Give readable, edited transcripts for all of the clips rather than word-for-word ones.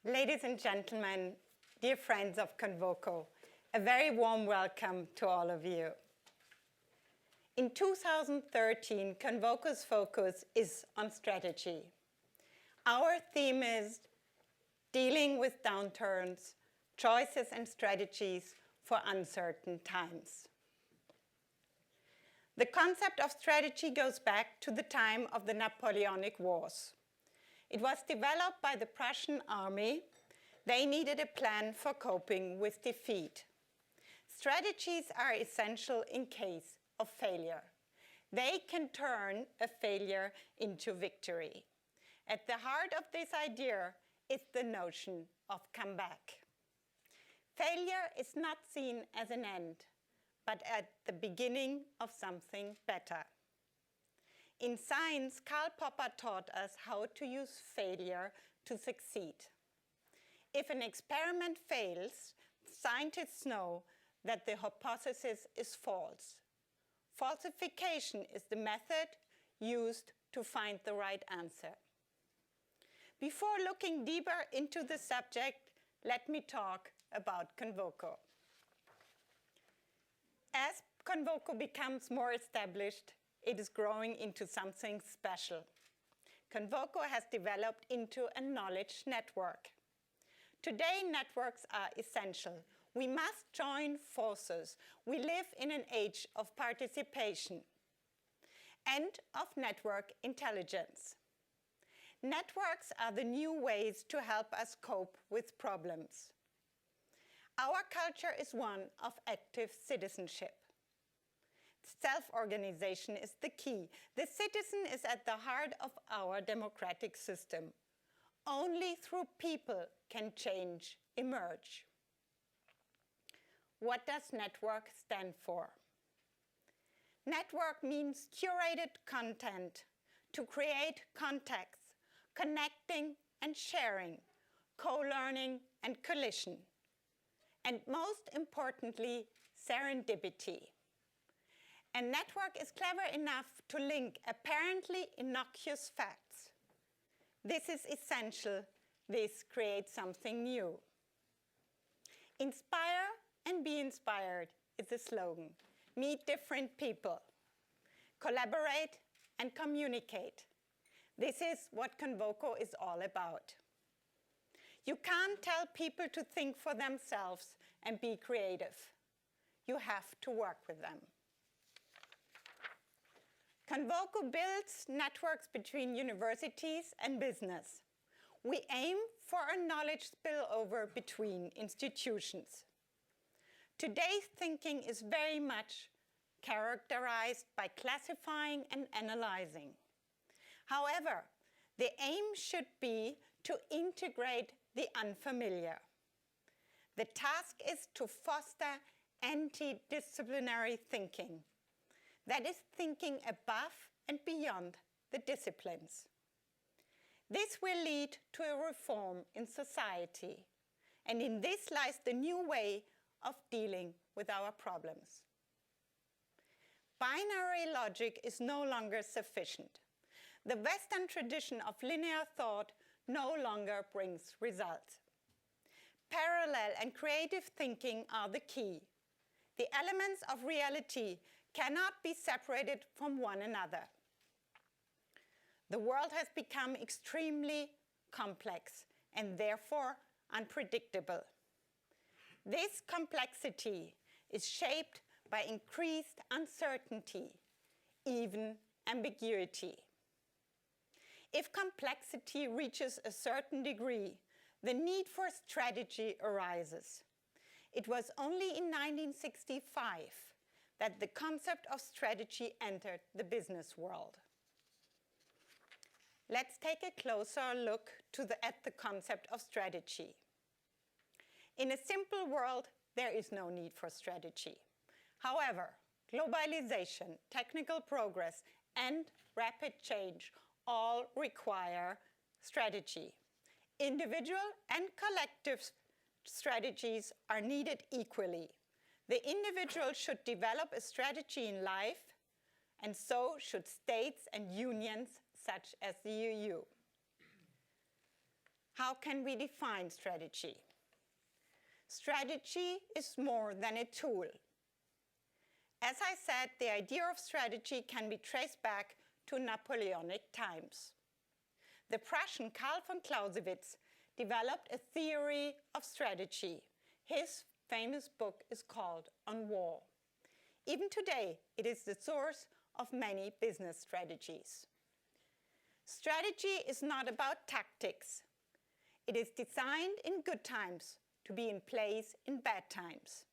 Ladies and gentlemen, dear friends of CONVOCO, a very warm welcome to all of you. In 2013, CONVOCO's focus is on strategy. Our theme is dealing with downturns, choices and strategies for uncertain times. The concept of strategy goes back to the time of the Napoleonic Wars. It was developed by the Prussian army. They needed a plan for coping with defeat. Strategies are essential in case of failure. They can turn a failure into victory. At the heart of this idea is the notion of comeback. Failure is not seen as an end, but at the beginning of something better. In science, Karl Popper taught us how to use failure to succeed. If an experiment fails, scientists know that the hypothesis is false. Falsification is the method used to find the right answer. Before looking deeper into the subject, let me talk about CONVOCO. As CONVOCO becomes more established, it is growing into something special. CONVOCO has developed into a knowledge network. Today, networks are essential. We must join forces. We live in an age of participation and of network intelligence. Networks are the new ways to help us cope with problems. Our culture is one of active citizenship. Self-organization is the key. The citizen is at the heart of our democratic system. Only through people can change emerge. What does network stand for? Network means curated content to create context, connecting and sharing, co-learning and collision, and most importantly, serendipity. A network is clever enough to link apparently innocuous facts. This is essential. This creates something new. Inspire and be inspired is the slogan. Meet different people. Collaborate and communicate. This is what CONVOCO is all about. You can't tell people to think for themselves and be creative. You have to work with them. CONVOCO builds networks between universities and business. We aim for a knowledge spillover between institutions. Today's thinking is very much characterized by classifying and analyzing. However, the aim should be to integrate the unfamiliar. The task is to foster anti-disciplinary thinking. That is thinking above and beyond the disciplines. This will lead to a reform in society, and in this lies the new way of dealing with our problems. Binary logic is no longer sufficient. The Western tradition of linear thought no longer brings results. Parallel and creative thinking are the key. The elements of reality cannot be separated from one another. The world has become extremely complex and therefore unpredictable. This complexity is shaped by increased uncertainty, even ambiguity. If complexity reaches a certain degree, the need for strategy arises. It was only in 1965 that the concept of strategy entered the business world. Let's take a closer look at the concept of strategy. In a simple world, there is no need for strategy. However, globalization, technical progress, and rapid change all require strategy. Individual and collective strategies are needed equally. The individual should develop a strategy in life, and so should states and unions such as the EU. How can we define strategy? Strategy is more than a tool. As I said, the idea of strategy can be traced back to Napoleonic times. The Prussian Karl von Clausewitz developed a theory of strategy. His famous book is called On War. Even today, it is the source of many business strategies. Strategy is not about tactics. It is designed in good times to be in place in bad times.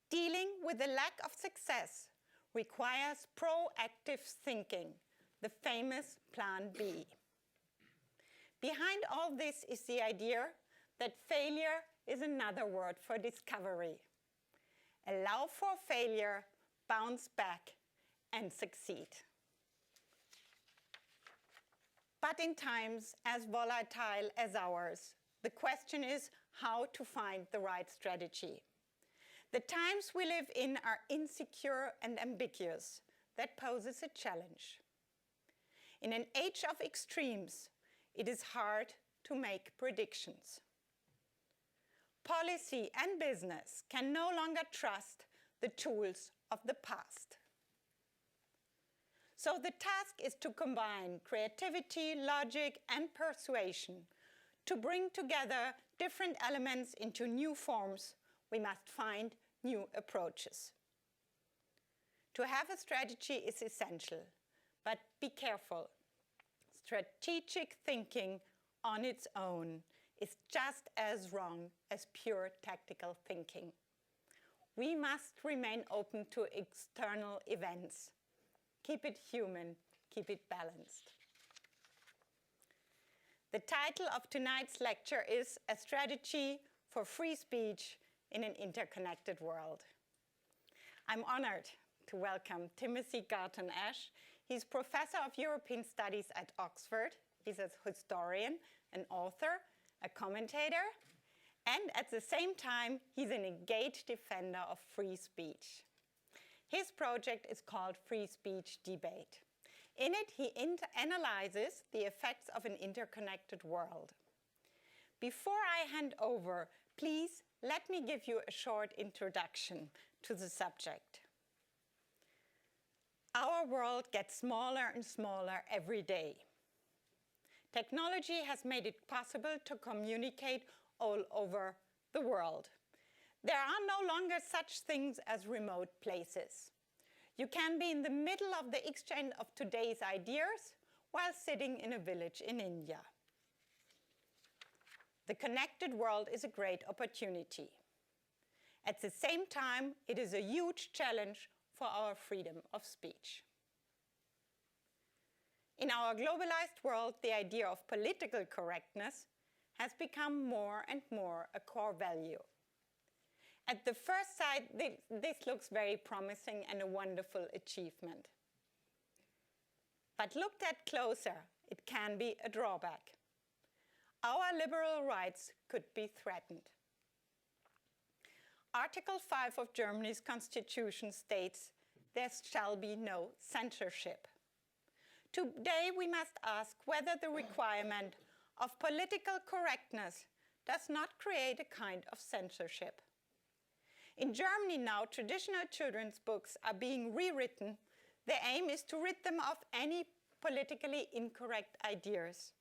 Dealing with the lack of success requires proactive thinking, the famous Plan B. Behind all this is the idea that failure is another word for discovery. Allow for failure, bounce back, and succeed. But in times as volatile as ours, the question is how to find the right strategy. The times we live in are insecure and ambiguous. That poses a challenge. In an age of extremes, it is hard to make predictions. Policy and business can no longer trust the tools of the past. So the task is to combine creativity, logic, and persuasion. To bring together different elements into new forms, we must find new approaches. To have a strategy is essential, but be careful. Strategic thinking on its own is just as wrong as pure tactical thinking. We must remain open to external events. Keep it human, keep it balanced. The title of tonight's lecture is A Strategy for Free Speech in an Interconnected World. I'm honored to welcome Timothy Garton Ash. He's Professor of European Studies at Oxford. He's a historian, an author, a commentator, and at the same time, he's an engaged defender of free speech. His project is called Free Speech Debate. In it, he analyzes the effects of an interconnected world. Before I hand over, please let me give you a short introduction to the subject. Our world gets smaller and smaller every day. Technology has made it possible to communicate all over the world. There are no longer such things as remote places. You can be in the middle of the exchange of today's ideas while sitting in a village in India. The connected world is a great opportunity. At the same time, it is a huge challenge for our freedom of speech. In our globalized world, the idea of political correctness has become more and more a core value. At the first sight, this looks very promising and a wonderful achievement. But looked at closer, it can be a drawback. Our liberal rights could be threatened. Article 5 of Germany's constitution states there shall be no censorship. Today we must ask whether the requirement of political correctness does not create a kind of censorship. In Germany now, traditional children's books are being rewritten. The aim is to rid them of any politically incorrect ideas.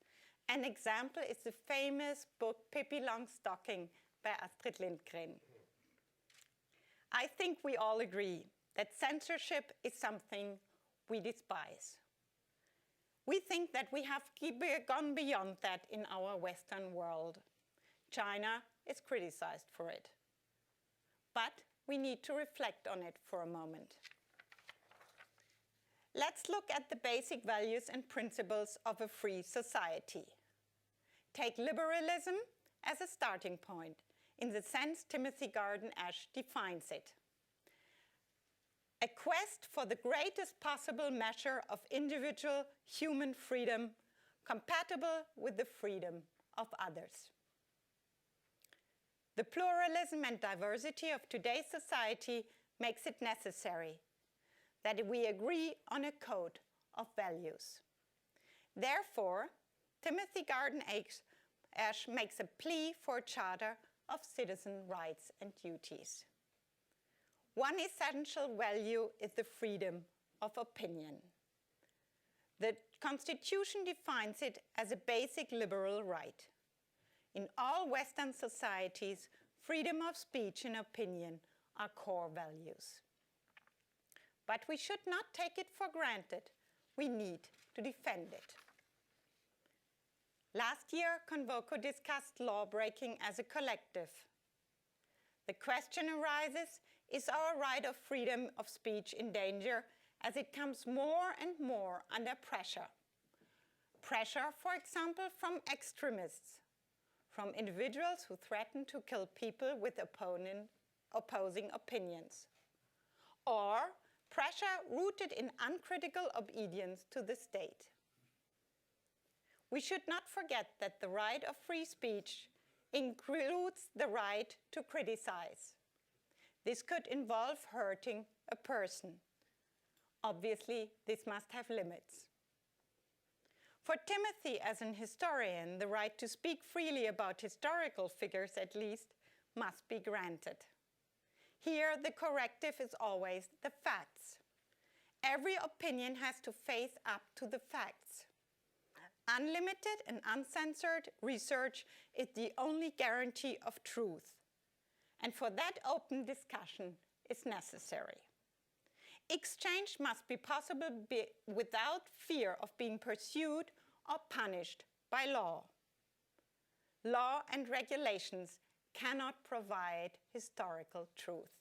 An example is the famous book Pippi Longstocking by Astrid Lindgren. I think we all agree that censorship is something we despise. We think that we have gone beyond that in our Western world. China is criticized for it. But we need to reflect on it for a moment. Let's look at the basic values and principles of a free society. Take liberalism as a starting point, in the sense Timothy Garton Ash defines it. A quest for the greatest possible measure of individual human freedom compatible with the freedom of others. The pluralism and diversity of today's society makes it necessary that we agree on a code of values. Therefore, Timothy Garton Ash Ash makes a plea for a charter of citizen rights and duties. One essential value is the freedom of opinion. The Constitution defines it as a basic liberal right. In all Western societies, freedom of speech and opinion are core values. But we should not take it for granted. We need to defend it. Last year, CONVOCO discussed law-breaking as a collective. The question arises, is our right of freedom of speech in danger as it comes more and more under pressure? Pressure, for example, from extremists, from individuals who threaten to kill people with opposing opinions, or pressure rooted in uncritical obedience to the state. We should not forget that the right of free speech includes the right to criticize. This could involve hurting a person. Obviously, this must have limits. For Timothy, as an historian, the right to speak freely about historical figures, at least, must be granted. Here, the corrective is always the facts. Every opinion has to face up to the facts. Unlimited and uncensored research is the only guarantee of truth. And for that, open discussion is necessary. Exchange must be possible without fear of being pursued or punished by law. Law and regulations cannot provide historical truth.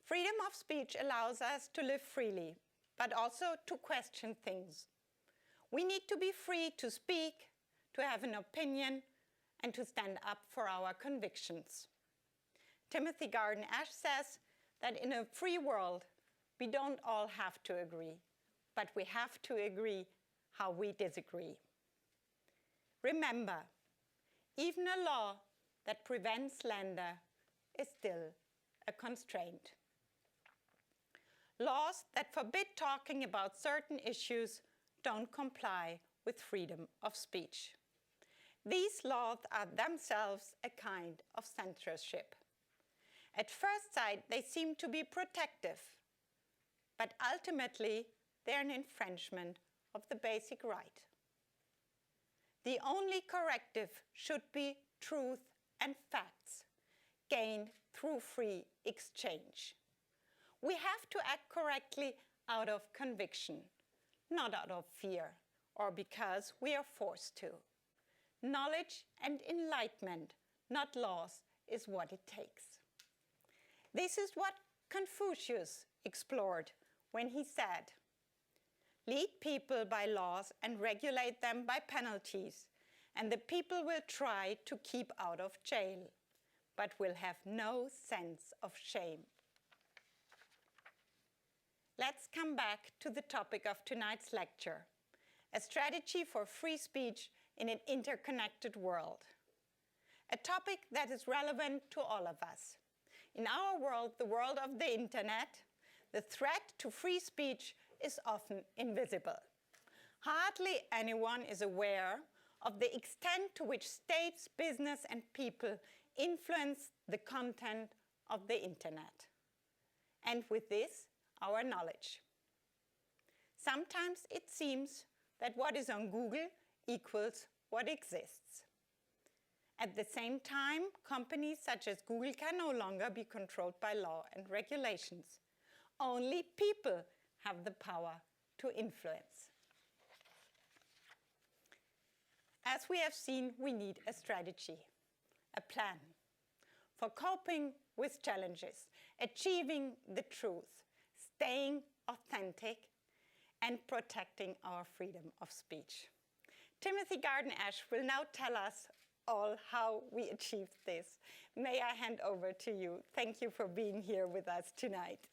Freedom of speech allows us to live freely, but also to question things. We need to be free to speak, to have an opinion, and to stand up for our convictions. Timothy Garden Ash says that in a free world, we don't all have to agree, but we have to agree how we disagree. Remember, even a law that prevents slander is still a constraint. Laws that forbid talking about certain issues don't comply with freedom of speech. These laws are themselves a kind of censorship. At first sight, they seem to be protective, but ultimately, they're an infringement of the basic right. The only corrective should be truth and facts, gained through free exchange. We have to act correctly out of conviction, not out of fear or because we are forced to. Knowledge and enlightenment, not laws, is what it takes. This is what Confucius explored when he said, "Lead people by laws and regulate them by penalties, and the people will try to keep out of jail, but will have no sense of shame." Let's come back to the topic of tonight's lecture, a strategy for free speech in an interconnected world. A topic that is relevant to all of us. In our world, the world of the internet, the threat to free speech is often invisible. Hardly anyone is aware of the extent to which states, business, and people influence the content of the internet. And with this, our knowledge. Sometimes it seems that what is on Google equals what exists. At the same time, companies such as Google can no longer be controlled by law and regulations. Only people have the power to influence. As we have seen, we need a strategy, a plan for coping with challenges, achieving the truth, staying authentic, and protecting our freedom of speech. Timothy Garden Ash will now tell us all how we achieved this. May I hand over to you. Thank you for being here with us tonight.